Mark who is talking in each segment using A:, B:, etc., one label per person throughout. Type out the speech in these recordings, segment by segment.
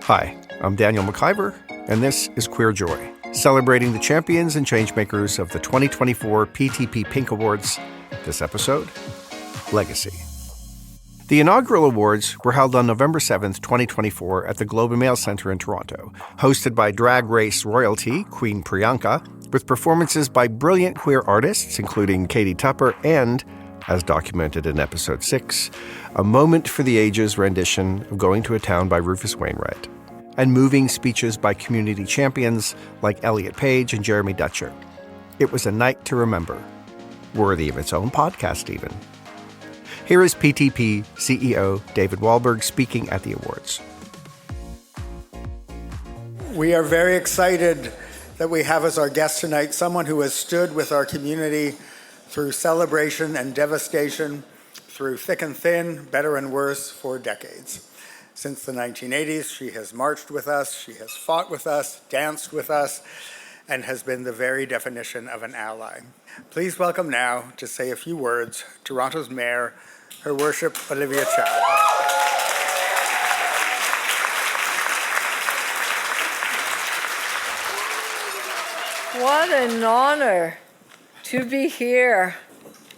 A: Hi, I'm Daniel McIver, and this is Queer Joy, celebrating the champions and changemakers of the 2024 PTP Pink Awards. This episode, Legacy. The inaugural awards were held on November 7th, 2024 at the Globe and Mail Centre in Toronto, hosted by drag race royalty Queen Priyanka, with performances by brilliant queer artists including Katie Tupper and, as documented in Episode 6, a Moment for the Ages rendition of Going to a Town by Rufus Wainwright, and moving speeches by community champions like Elliot Page and Jeremy Dutcher. It was a night to remember, worthy of its own podcast even. Here is PTP CEO David Wahlberg speaking at the awards.
B: We are very excited that we have as our guest tonight someone who has stood with our community through celebration and devastation, through thick and thin, better and worse, for decades. Since the 1980s, she has marched with us, she has fought with us, danced with us, and has been the very definition of an ally. Please welcome now, to say a few words, Toronto's Mayor, Her Worship Olivia Chow.
C: What an honor to be here.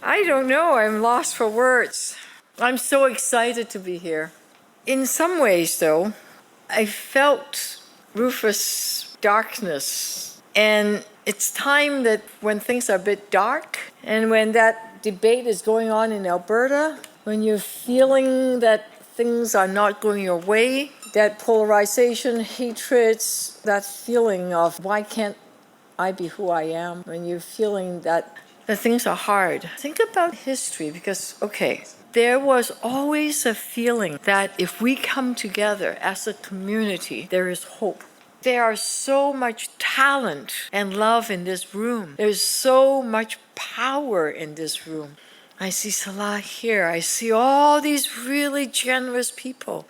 C: I don't know, I'm lost for words. I'm so excited to be here. In some ways, though, I felt Rufus' darkness, and it's time that when things are a bit dark, and when that debate is going on in Alberta, when you're feeling that things are not going your way, that polarization, hatreds, that feeling of why can't I be who I am, when you're feeling that things are hard. Think about history because, there was always a feeling that if we come together as a community, there is hope. There are so much talent and love in this room. There's so much power in this room. I see Salah here. I see all these really generous people.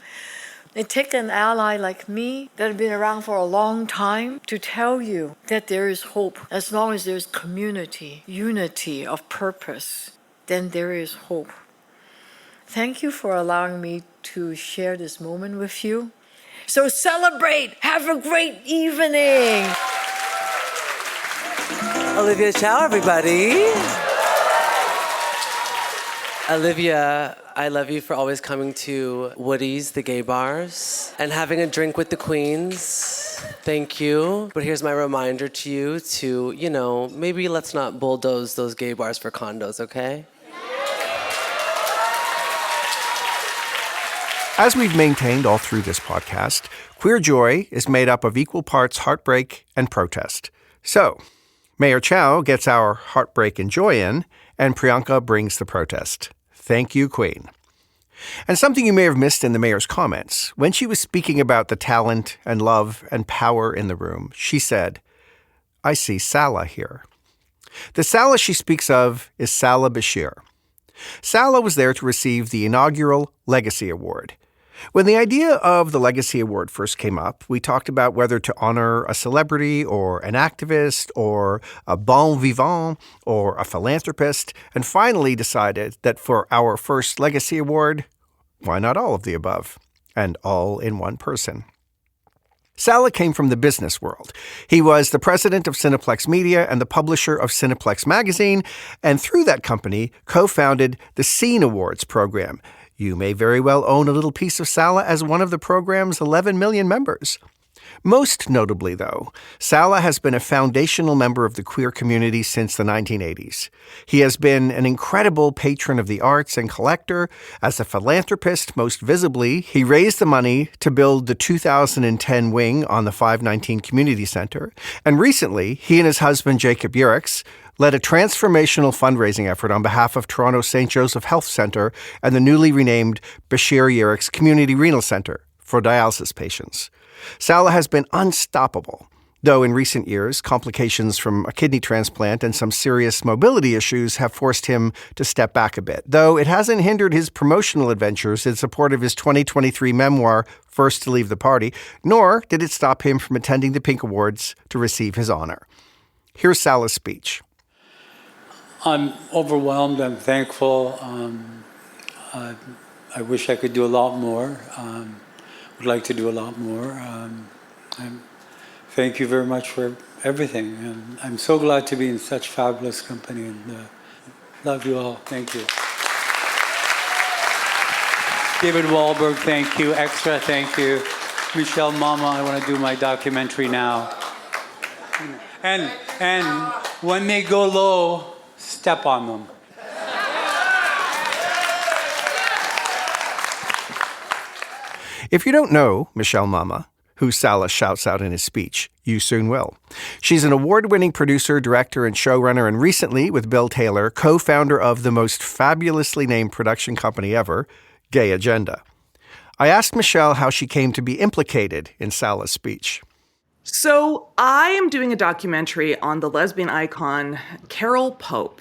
C: It takes an ally like me that have been around for a long time to tell you that there is hope. As long as there's community, unity of purpose, then there is hope. Thank you for allowing me to share this moment with you. So celebrate! Have a great evening!
D: Olivia Chow, everybody. Olivia, I love you for always coming to Woody's, the gay bars, and having a drink with the queens. Thank you. But here's my reminder to you to, maybe let's not bulldoze those gay bars for condos, okay?
A: As we've maintained all through this podcast, Queer Joy is made up of equal parts heartbreak and protest. So, Mayor Chow gets our heartbreak and joy in, and Priyanka brings the protest. Thank you, Queen. And something you may have missed in the mayor's comments, when she was speaking about the talent and love and power in the room, she said, I see Salah here. The Salah she speaks of is Salah Bashir. Salah was there to receive the inaugural Legacy Award. When the idea of the Legacy Award first came up, we talked about whether to honor a celebrity or an activist or a bon vivant or a philanthropist, and finally decided that for our first Legacy Award, why not all of the above, and all in one person? Salah came from the business world. He was the president of Cineplex Media and the publisher of Cineplex Magazine, and through that company, co-founded the Scene Awards program. You may very well own a little piece of Salah as one of the program's 11 million members. Most notably, though, Salah has been a foundational member of the queer community since the 1980s. He has been an incredible patron of the arts and collector. As a philanthropist, most visibly, he raised the money to build the 2010 wing on the 519 Community Centre. And recently, he and his husband, Jacob Yerix, led a transformational fundraising effort on behalf of Toronto St. Joseph Health Centre and the newly renamed Bashir Yerix Community Renal Centre for dialysis patients. Salah has been unstoppable, though in recent years, complications from a kidney transplant and some serious mobility issues have forced him to step back a bit, though it hasn't hindered his promotional adventures in support of his 2023 memoir, First to Leave the Party, nor did it stop him from attending the Pink Awards to receive his honor. Here's Salah's speech.
E: I'm overwhelmed. I'm thankful. I wish I could do a lot more. would like to do a lot more. Thank you very much for everything. And I'm so glad to be in such fabulous company. And love you all. Thank you. David Wahlberg, thank you. Extra, thank you. Michelle Mama, I want to do my documentary now. And when they go low, step on them.
A: If you don't know Michelle Mama, who Sallah shouts out in his speech, you soon will. She's an award-winning producer, director, and showrunner, and recently, with Bill Taylor, co-founder of the most fabulously named production company ever, Gay Agenda. I asked Michelle how she came to be implicated in Sallah's speech.
F: So I am doing a documentary on the lesbian icon Carol Pope.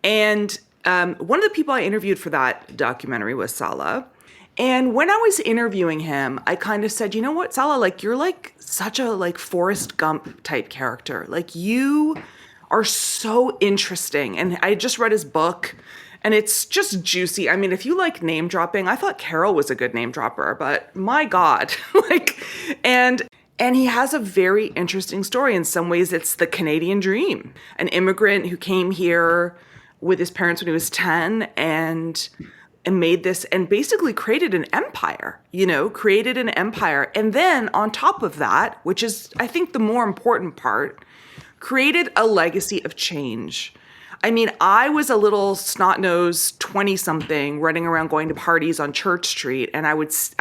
F: And one of the people I interviewed for that documentary was Sallah. And when I was interviewing him, I kind of said, you know what, Sallah, like, you're like such a like Forrest Gump type character. Like, you are so interesting. And I just read his book and it's just juicy. I mean, if you like name dropping, I thought Carol was a good name dropper, but my God, and he has a very interesting story. In some ways, it's the Canadian dream, an immigrant who came here with his parents when he was 10 and made this and basically created an empire, And then on top of that, which is, I think, the more important part, created a legacy of change. I mean, I was a little snot-nosed 20-something running around going to parties on Church Street, and I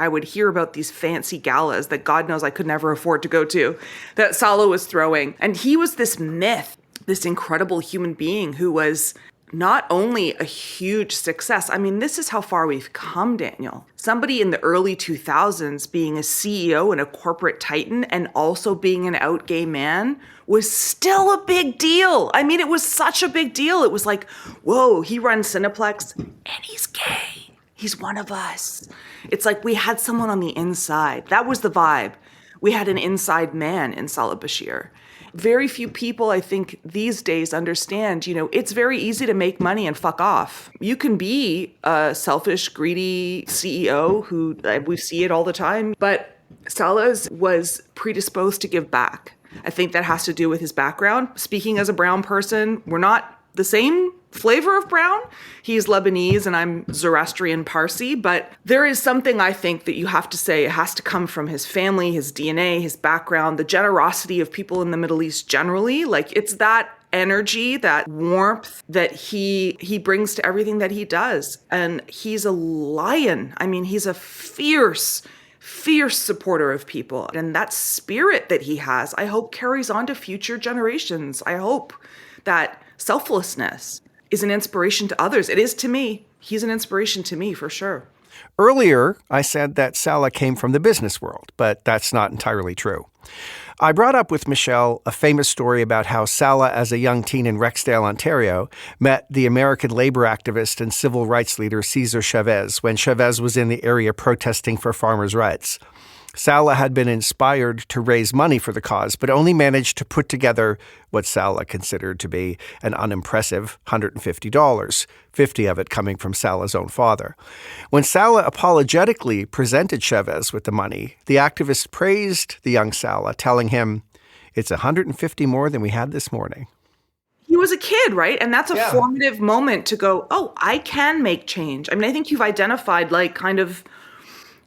F: would hear about these fancy galas that God knows I could never afford to go to, that Sallah was throwing. And he was this myth, this incredible human being who was not only a huge success. I mean, this is how far we've come, Daniel. Somebody in the early 2000s being a CEO and a corporate titan and also being an out gay man was still a big deal. I mean, it was such a big deal. It was like, whoa, he runs Cineplex and he's gay. He's one of us. It's like we had someone on the inside. That was the vibe. We had an inside man in Sallah Bashir. Very few people, I think, these days understand, it's very easy to make money and fuck off. You can be a selfish, greedy CEO who, we see it all the time, but Sallah was predisposed to give back. I think that has to do with his background. Speaking as a brown person, we're not the same flavor of brown. He's Lebanese and I'm Zoroastrian Parsi, but there is something I think that you have to say it has to come from his family, his DNA, his background, the generosity of people in the Middle East generally. Like, it's that energy, that warmth that he brings to everything that he does. And he's a lion. I mean, he's a fierce supporter of people. And that spirit that he has, I hope carries on to future generations. I hope that selflessness is an inspiration to others. It is to me. He's an inspiration to me, for sure.
A: Earlier, I said that Sallah came from the business world, but that's not entirely true. I brought up with Michelle a famous story about how Sallah, as a young teen in Rexdale, Ontario, met the American labor activist and civil rights leader Cesar Chavez when Chavez was in the area protesting for farmers' rights. Sallah had been inspired to raise money for the cause, but only managed to put together what Sallah considered to be an unimpressive $150, 50 of it coming from Sallah's own father. When Sallah apologetically presented Chavez with the money, the activist praised the young Sallah, telling him, "It's 150 more than we had this morning."
F: He was a kid, right? And that's a formative moment to go, oh, I can make change. I mean, I think you've identified kind of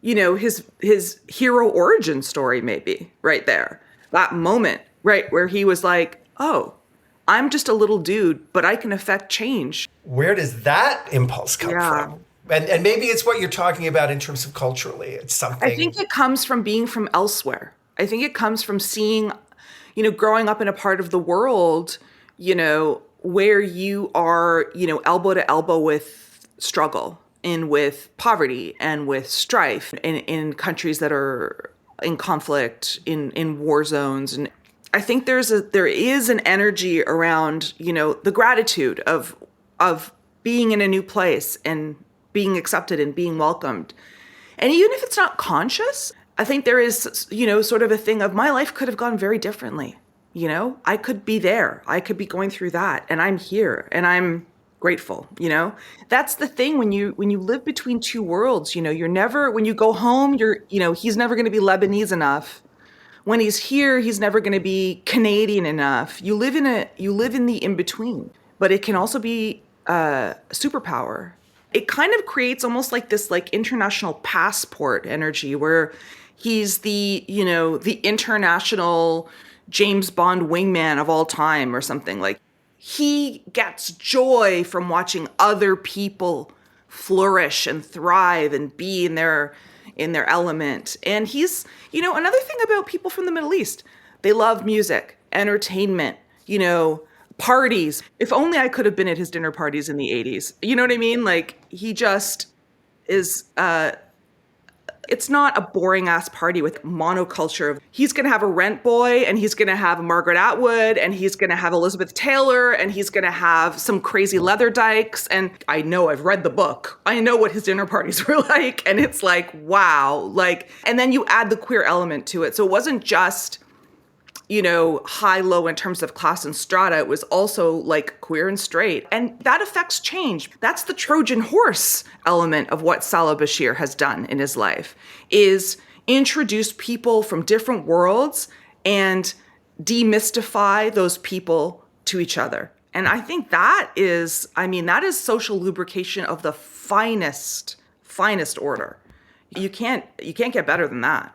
F: his hero origin story, maybe, right there. That moment, right, where he was like, oh, I'm just a little dude, but I can affect change.
G: Where does that impulse come from? And maybe it's what you're talking about in terms of culturally. It's something.
F: I think it comes from being from elsewhere. I think it comes from seeing, growing up in a part of the world, where you are, elbow to elbow with struggle and with poverty and with strife in countries that are in conflict, in war zones. And I think there is an energy around, the gratitude of being in a new place and being accepted and being welcomed. And even if it's not conscious, I think there is, sort of a thing of my life could have gone very differently. I could be there. I could be going through that, and I'm here, and I'm grateful, you know? That's the thing when you live between two worlds, you know, you're never, when you go home, he's never going to be Lebanese enough. When he's here, he's never going to be Canadian enough. You live in the in between, but it can also be a superpower. It kind of creates almost like this like international passport energy where he's the international James Bond wingman of all time or something. Like, he gets joy from watching other people flourish and thrive and be in their element. And he's, another thing about people from the Middle East, they love music, entertainment, parties. If only I could have been at his dinner parties in the 80s. You know what I mean? Like, he just is, it's not a boring ass party with monoculture. He's going to have a Rent Boy, and he's going to have Margaret Atwood, and he's going to have Elizabeth Taylor, and he's going to have some crazy leather dykes. And I know, I've read the book. I know what his dinner parties were like. And it's like, wow. Like, and then you add the queer element to it. So it wasn't just, high, low in terms of class and strata. It was also like queer and straight. And that affects change. That's the Trojan horse element of what Salah Bashir has done in his life, is introduce people from different worlds and demystify those people to each other. And I think that is social lubrication of the finest order. You can't get better than that.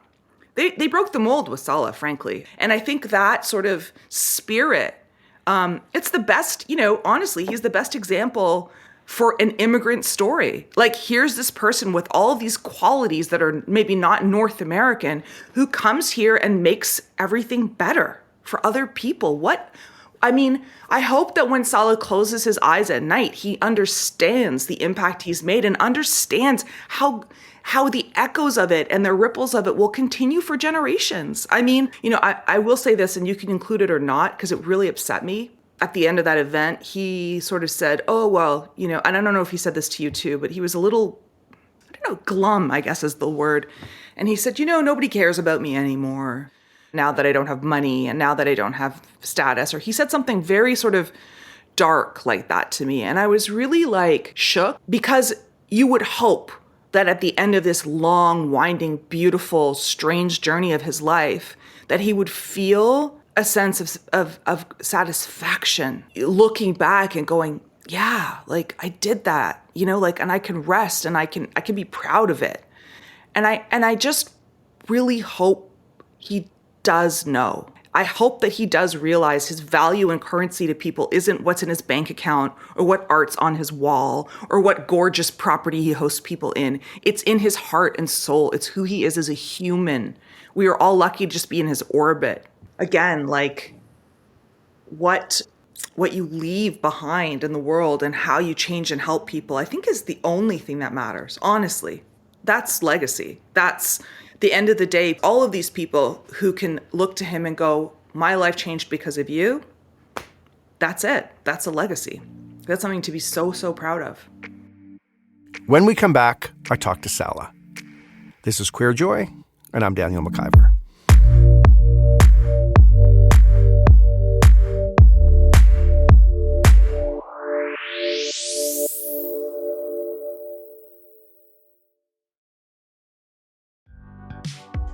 F: They broke the mold with Salah, frankly. And I think that sort of spirit, it's the best, honestly, he's the best example for an immigrant story. Like, here's this person with all of these qualities that are maybe not North American, who comes here and makes everything better for other people. I hope that when Salah closes his eyes at night, he understands the impact he's made and understands how the echoes of it and the ripples of it will continue for generations. I will say this, and you can include it or not, because it really upset me. At the end of that event, he sort of said, oh, well, and I don't know if he said this to you too, but he was a little, glum, I guess is the word. And he said, nobody cares about me anymore now that I don't have money and now that I don't have status. Or he said something very sort of dark like that to me. And I was really like shook, because you would hope that at the end of this long, winding, beautiful, strange journey of his life, that he would feel a sense of satisfaction, looking back and going, yeah, like I did that, and I can rest and I can be proud of it. And I just really hope he does know. I hope that he does realize his value and currency to people isn't what's in his bank account or what art's on his wall or what gorgeous property he hosts people in. It's in his heart and soul. It's who he is as a human. We are all lucky to just be in his orbit. Again, like what you leave behind in the world and how you change and help people, I think is the only thing that matters. Honestly, that's legacy. That's the end of the day, all of these people who can look to him and go, my life changed because of you, that's it. That's a legacy. That's something to be so, so proud of.
A: When we come back, I talk to Salah. This is Queer Joy, and I'm Daniel McIver.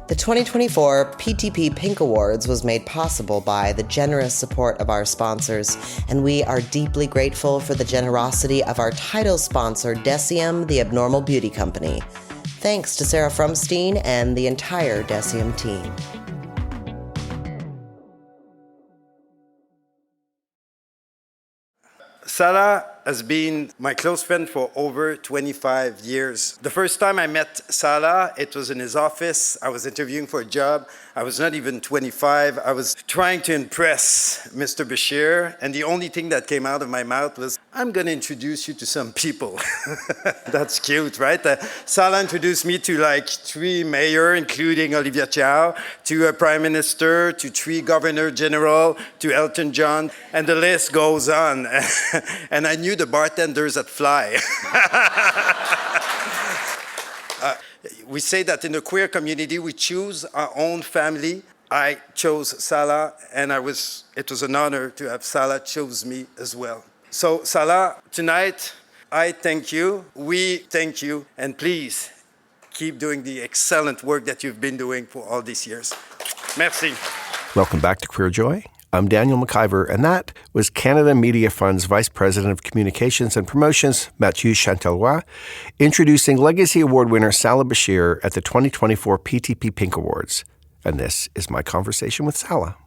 H: The 2024 PTP Pink Awards was made possible by the generous support of our sponsors, and we are deeply grateful for the generosity of our title sponsor, Decium, the Abnormal Beauty Company. Thanks to Sarah Frumstein and the entire Decium team.
I: Salah has been my close friend for over 25 years. The first time I met Salah, it was in his office. I was interviewing for a job. I was not even 25. I was trying to impress Mr. Bashir, and the only thing that came out of my mouth was, I'm going to introduce you to some people. That's cute, right? Salah introduced me to like 3 mayors, including Olivia Chow, to a prime minister, to 3 governor general, to Elton John, and the list goes on. And I knew the bartenders at Fly. We say that in the queer community, we choose our own family. I chose Salah, and it was an honor to have Salah choose me as well. So, Salah, tonight, I thank you, we thank you, and please keep doing the excellent work that you've been doing for all these years. Merci.
A: Welcome back to Queer Joy. I'm Daniel McIver, and that was Canada Media Fund's Vice President of Communications and Promotions, Mathieu Chantelois, introducing Legacy Award winner Salah Bashir at the 2024 PTP Pink Awards. And this is my conversation with Salah.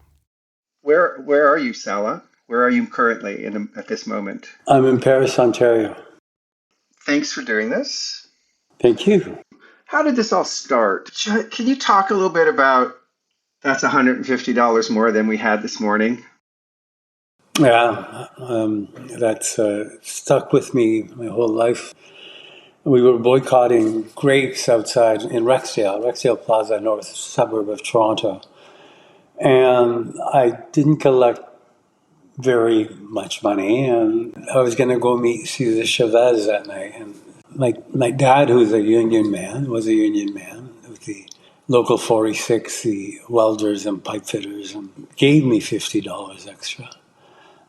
G: Where are you, Salah? Where are you currently at this moment?
E: I'm in Paris, Ontario.
G: Thanks for doing this.
E: Thank you.
G: How did this all start? Can you talk a little bit about that's $150 more than we had this morning?
E: Yeah, that's stuck with me my whole life. We were boycotting grapes outside in Rexdale Plaza, north suburb of Toronto. And I didn't collect very much money, and I was going to go see the Chavez that night. And my dad, who's a union man, was a union man with the Local 46, the welders and pipe fitters, and gave me $50 extra.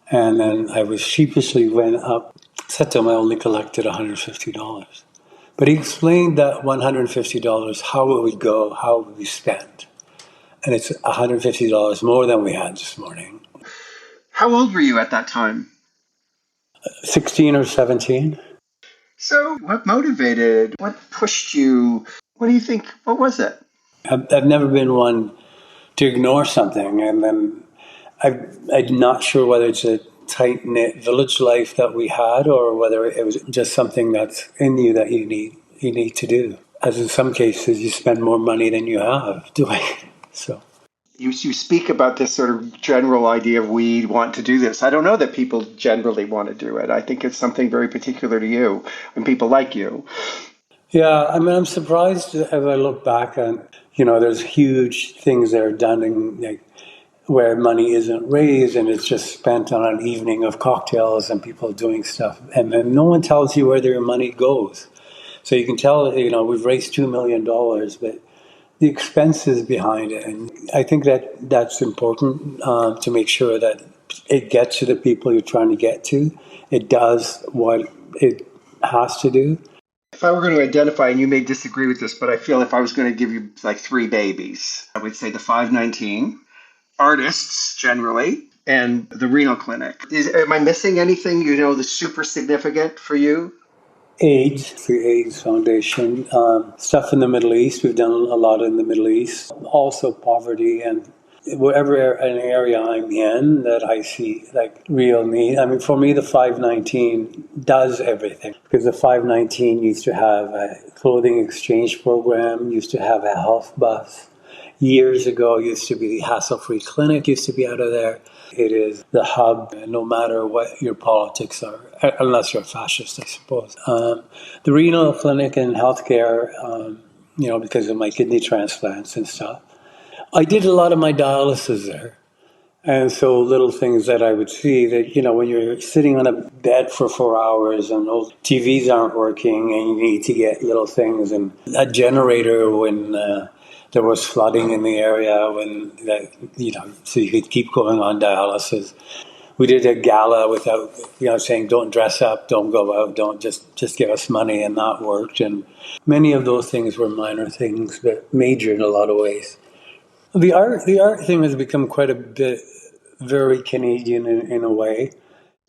E: And then I was sheepishly went up, said to him I only collected $150. But he explained that $150, how it would go, how it would be spent. And it's $150 more than we had this morning.
G: How old were you at that time?
E: 16 or 17.
G: So what motivated, what pushed you? What do you think, what was it?
E: I've never been one to ignore something. And then I'm not sure whether it's a tight-knit village life that we had or whether it was just something that's in you that you need to do. As in some cases, you spend more money than you have doing. So
G: You speak about this sort of general idea of we want to do this. I don't know that people generally want to do it. I think it's something very particular to you and people like you.
E: Yeah, I mean, I'm surprised as I look back and, there's huge things that are done in, where money isn't raised and it's just spent on an evening of cocktails and people doing stuff. And then no one tells you where their money goes. So you can tell, we've raised $2 million, but the expenses behind it. And I think that's important to make sure that it gets to the people you're trying to get to. It does what it has to do.
G: If I were going to identify, and you may disagree with this, but I feel if I was going to give you like three babies, I would say the 519, artists generally, and the renal clinic. Am I missing anything, that's super significant for you?
E: AIDS, the AIDS Foundation, stuff in the Middle East. We've done a lot in the Middle East. Also poverty and wherever an area I'm in that I see real need. I mean, for me, the 519 does everything because the 519 used to have a clothing exchange program, used to have a health bus. Years ago, used to be the hassle-free clinic, used to be out of there. It is the hub, no matter what your politics are, unless you're a fascist, I suppose. The renal clinic and healthcare, because of my kidney transplants and stuff. I did a lot of my dialysis there. And so little things that I would see that, when you're sitting on a bed for 4 hours and those TVs aren't working and you need to get little things and a generator when there was flooding in the area so you could keep going on dialysis. We did a gala without, saying don't dress up, don't go out, don't just give us money, and that worked. And many of those things were minor things, but major in a lot of ways. The art thing has become quite a bit very Canadian in a way.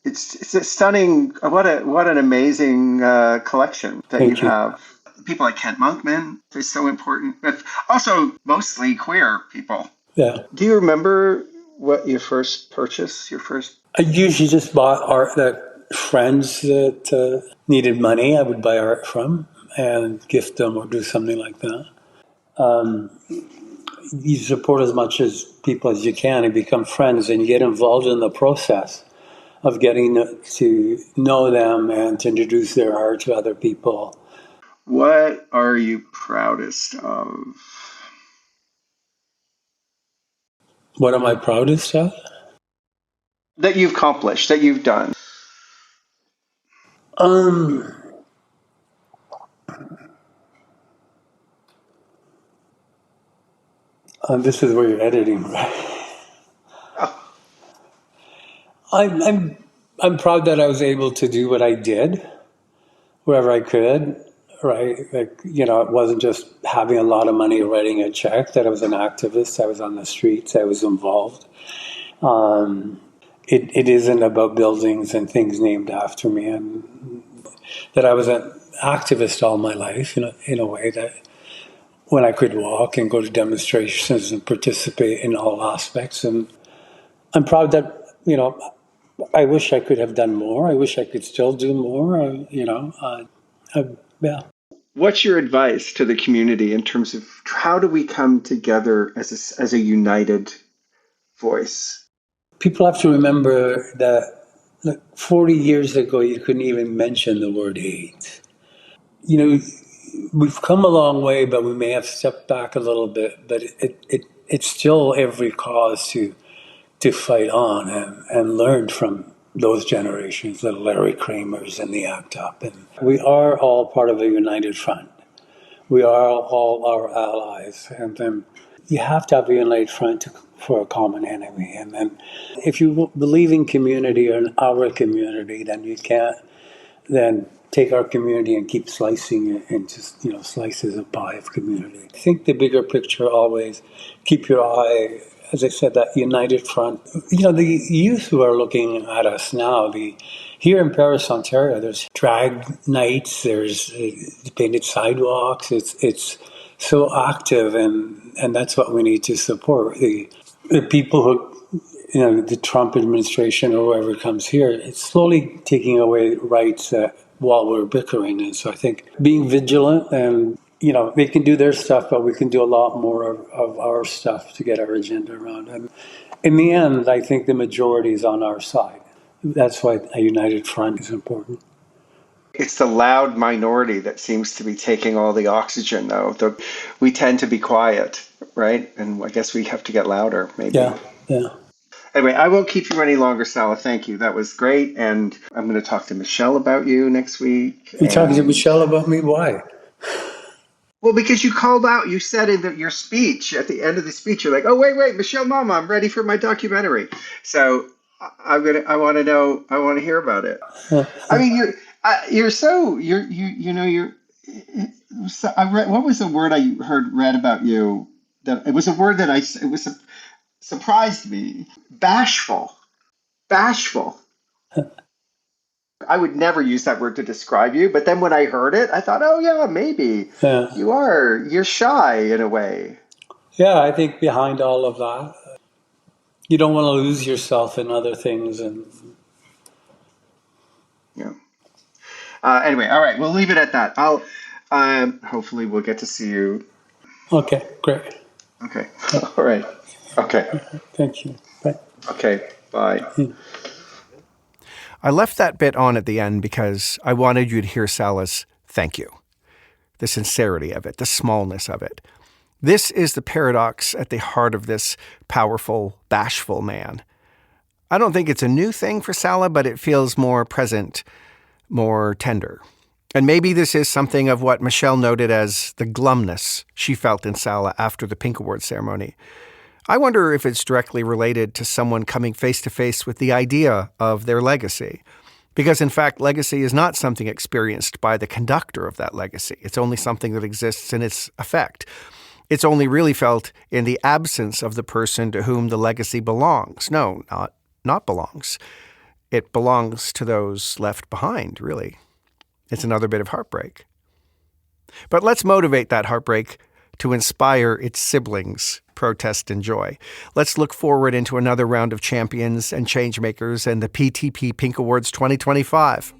G: It's a stunning. What an amazing collection that
E: Thank you
G: have. People like Kent Monkman is so important, but also mostly queer people.
E: Yeah.
G: Do you remember what your first purchase?
E: I usually just bought art that friends that needed money I would buy art from and gift them or do something like that. You support as much as people as you can and become friends and you get involved in the process of getting to know them and to introduce their art to other people.
G: What are you proudest of?
E: What am I proudest of?
G: That you've accomplished, that you've done.
E: This is where you're editing, right?
G: Oh.
E: I'm I'm proud that I was able to do what I did, wherever I could, right? Like, it wasn't just having a lot of money writing a check, that I was an activist. I was on the streets. I was involved. It isn't about buildings and things named after me, and that I was an activist all my life, in a way that when I could walk and go to demonstrations and participate in all aspects. And I'm proud that, I wish I could have done more. I wish I could still do more, yeah.
G: What's your advice to the community in terms of how do we come together as a united voice?
E: People have to remember that 40 years ago, you couldn't even mention the word hate. We've come a long way, but we may have stepped back a little bit, but it's still every cause to fight on and learn from those generations, the Larry Kramers and the ACT UP. And we are all part of a united front. We are all our allies. And then you have to have a united front for a common enemy. And then if you believe in community or in our community, then you can't then take our community and keep slicing it into slices of pie of community. I think the bigger picture always, keep your eye, as I said, that united front. The youth who are looking at us now, here in Paris, Ontario, there's drag nights, there's painted sidewalks. It's so active, and that's what we need to support. The people who, the Trump administration or whoever comes here, it's slowly taking away rights while we're bickering. And so I think being vigilant and they can do their stuff, but we can do a lot more of our stuff to get our agenda around. And in the end, I think the majority is on our side. That's why a united front is important.
G: It's the loud minority that seems to be taking all the oxygen, though. We tend to be quiet, right? And I guess we have to get louder, maybe.
E: Yeah.
G: Anyway, I won't keep you any longer, Sala. Thank you. That was great. And I'm going to talk to Michelle about you next week.
E: You're talking to Michelle about me? Why?
G: Well, because you called out, you said in your speech, at the end of the speech, you're like, oh, wait, Michelle Mama, I'm ready for my documentary. So I want to hear about it. I mean, what was the word I read about you? That it was a word that surprised me. Bashful. I would never use that word to describe you, but then when I heard it, I thought, oh yeah, maybe you're shy in a way.
E: Yeah, I think behind all of that, you don't want to lose yourself in other things. And
G: anyway, all right, we'll leave it at that. I'll hopefully we'll get to see you.
E: Okay, great.
G: Okay, all right. Okay.
E: Thank you. Bye.
G: Okay, bye.
A: I left that bit on at the end because I wanted you to hear Sala's thank you, the sincerity of it, the smallness of it. This is the paradox at the heart of this powerful, bashful man. I don't think it's a new thing for Sala, but it feels more present, more tender. And maybe this is something of what Michelle noted as the glumness she felt in Sala after the Pink Award ceremony. I wonder if it's directly related to someone coming face-to-face with the idea of their legacy. Because, in fact, legacy is not something experienced by the conductor of that legacy. It's only something that exists in its effect. It's only really felt in the absence of the person to whom the legacy belongs. No, not belongs. It belongs to those left behind, really. It's another bit of heartbreak. But let's motivate that heartbreak to inspire its siblings, protest and joy. Let's look forward into another round of champions and changemakers and the PTP Pink Awards 2025.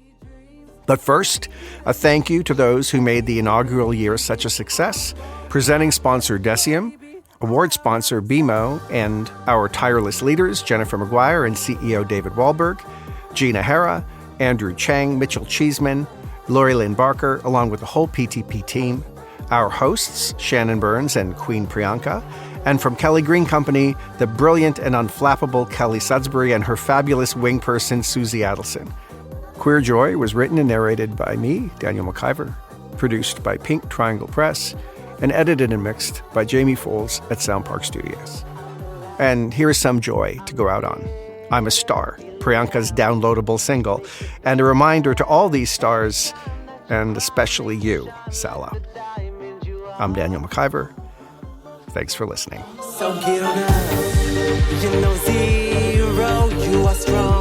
A: But first, a thank you to those who made the inaugural year such a success. Presenting sponsor Decium, award sponsor BMO, and our tireless leaders, Jennifer Maguire and CEO David Wahlberg, Gina Hera, Andrew Chang, Mitchell Cheeseman, Lori Lynn Barker, along with the whole PTP team. Our hosts, Shannon Burns and Queen Priyanka, and from Kelly Green Company, the brilliant and unflappable Kelly Sudsbury and her fabulous wing person, Susie Adelson. Queer Joy was written and narrated by me, Daniel McIver, produced by Pink Triangle Press, and edited and mixed by Jamie Foles at Sound Park Studios. And here's some joy to go out on. I'm a star, Priyanka's downloadable single, and a reminder to all these stars, and especially you, Sala. I'm Daniel McIver. Thanks for listening.
J: So get on up, you know zero, you are strong.